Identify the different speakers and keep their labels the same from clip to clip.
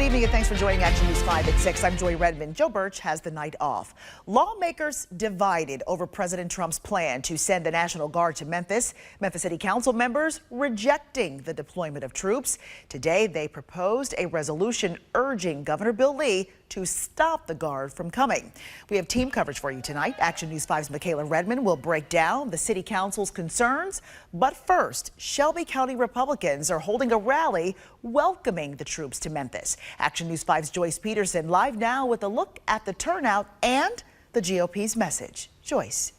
Speaker 1: evening and thanks for joining Action News 5 at 6. I'm Joy Redmond. Joe Birch has the night off. Lawmakers divided over President Trump's plan to send the National Guard to Memphis. Memphis City Council members rejecting the deployment of troops. Today, they proposed a resolution urging Governor Bill Lee to stop the Guard from coming. We have team coverage for you tonight. Action News 5's Michaela Redmond will break down the City Council's concerns. But first, Shelby County Republicans are holding a rally welcoming the troops to Memphis. Action News 5's Joyce Peterson live now with a look at the turnout and the GOP's message. Joyce.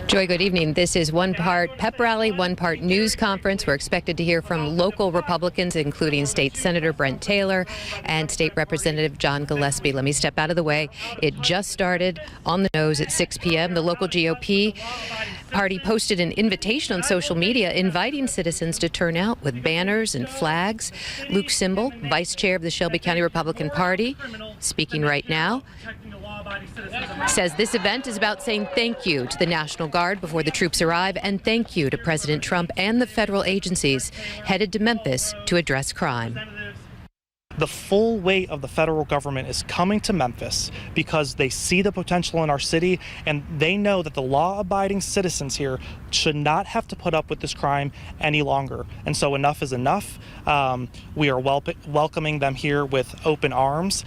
Speaker 2: Joy, good evening. This is one part pep rally, one part news conference. We're expected to hear from local Republicans, including State Senator Brent Taylor and State Representative John Gillespie. Let me step out of the way. It just started on the nose at 6 p.m. The local GOP party posted an invitation on social media inviting citizens to turn out with banners and flags. Luke Simbel, vice chair of the Shelby County Republican Party, speaking right now, says this event is about saying thank you to the National Guard before the troops arrive and thank you to President Trump and the federal agencies headed to Memphis to address crime.
Speaker 3: The full weight of the federal government is coming to Memphis because they see the potential in our city and they know that the law-abiding citizens here should not have to put up with this crime any longer. And so enough is enough. We are welcoming them here with open arms.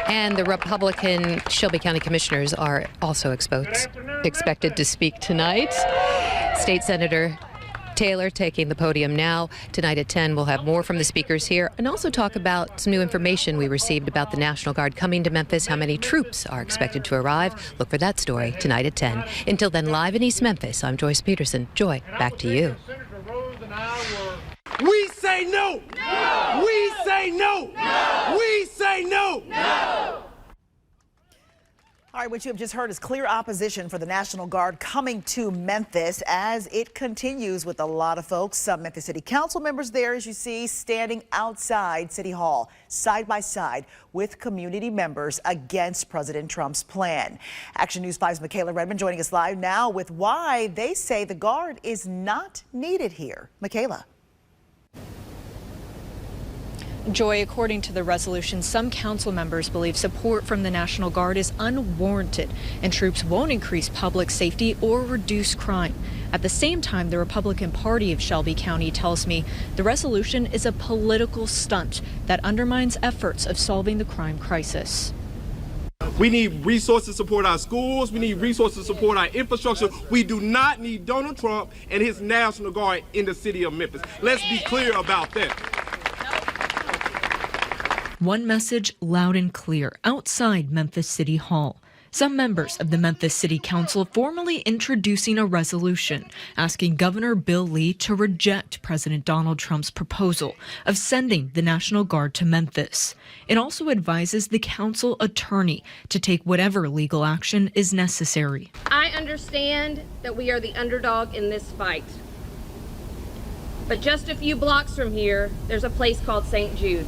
Speaker 2: And the Republican Shelby County commissioners are also expected to speak tonight. State Senator Taylor taking the podium now. Tonight at 10, we'll have more from the speakers here and also talk about some new information we received about the National Guard coming to Memphis, how many troops are expected to arrive. Look for that story tonight at 10. Until then, live in East Memphis, I'm Joyce Peterson. Joy, back to you.
Speaker 4: We say no! No! We say no! No! We say no! No!
Speaker 1: All right, what you have just heard is clear opposition for the National Guard coming to Memphis as it continues with a lot of folks. Some Memphis City Council members there, as you see, standing outside City Hall, side by side with community members against President Trump's plan. Action News 5's Michaela Redmond joining us live now with why they say the Guard is not needed here. Michaela.
Speaker 5: Joy, according to the resolution, some council members believe support from the National Guard is unwarranted and troops won't increase public safety or reduce crime. At the same time, the Republican Party of Shelby County tells me the resolution is a political stunt that undermines efforts of solving the crime crisis.
Speaker 4: We need resources to support our schools. We need resources to support our infrastructure. We do not need Donald Trump and his National Guard in the city of Memphis. Let's be clear about that.
Speaker 5: One message loud and clear outside Memphis City Hall. Some members of the Memphis City Council formally introducing a resolution asking Governor Bill Lee to reject President Donald Trump's proposal of sending the National Guard to Memphis. It also advises the council attorney to take whatever legal action is necessary.
Speaker 6: I understand that we are the underdog in this fight. But just a few blocks from here, there's a place called St. Jude,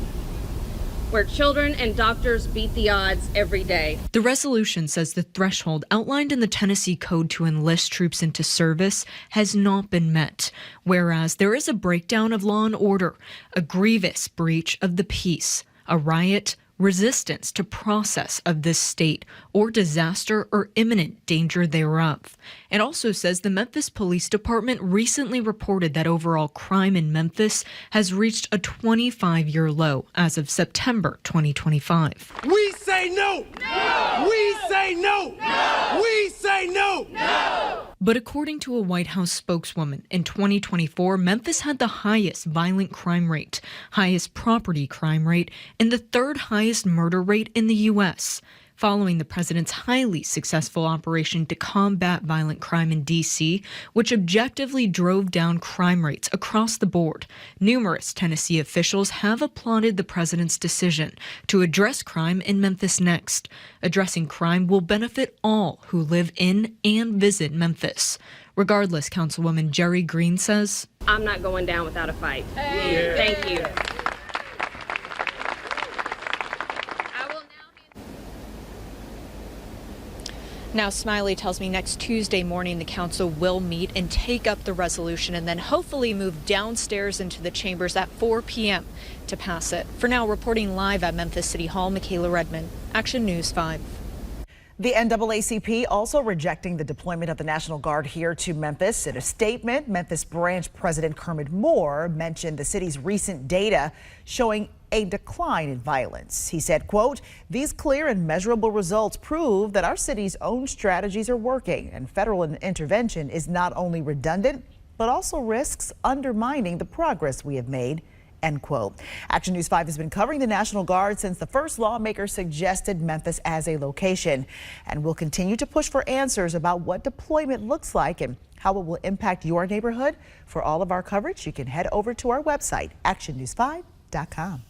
Speaker 6: where children and doctors beat the odds every day.
Speaker 5: The resolution says the threshold outlined in the Tennessee Code to enlist troops into service has not been met, whereas there is a breakdown of law and order, a grievous breach of the peace, a riot, resistance to process of this state, or disaster or imminent danger thereof. It also says the Memphis Police Department recently reported that overall crime in Memphis has reached a 25-year low as of September 2025.
Speaker 4: We say no! No! We say no! No! We say no! No!
Speaker 5: But according to a White House spokeswoman, in 2024, Memphis had the highest violent crime rate, highest property crime rate, and the third highest murder rate in the U.S. Following the president's highly successful operation to combat violent crime in D.C., which objectively drove down crime rates across the board, numerous Tennessee officials have applauded the president's decision to address crime in Memphis next. Addressing crime will benefit all who live in and visit Memphis. Regardless, Councilwoman Jerry Green says,
Speaker 6: I'm not going down without a fight. Hey. Thank you.
Speaker 7: Now, Smiley tells me next Tuesday morning the council will meet and take up the resolution and then hopefully move downstairs into the chambers at 4 p.m. to pass it. For now, reporting live at Memphis City Hall, Michaela Redmond, Action News 5.
Speaker 1: The NAACP also rejecting the deployment of the National Guard here to Memphis. In a statement, Memphis branch President Kermit Moore mentioned the city's recent data showing a decline in violence. He said, quote, "These clear and measurable results prove that our city's own strategies are working, and federal intervention is not only redundant, but also risks undermining the progress we have made." End quote. Action News 5 has been covering the National Guard since the first lawmaker suggested Memphis as a location, and we'll continue to push for answers about what deployment looks like and how it will impact your neighborhood. For all of our coverage, you can head over to our website, actionnews5.com.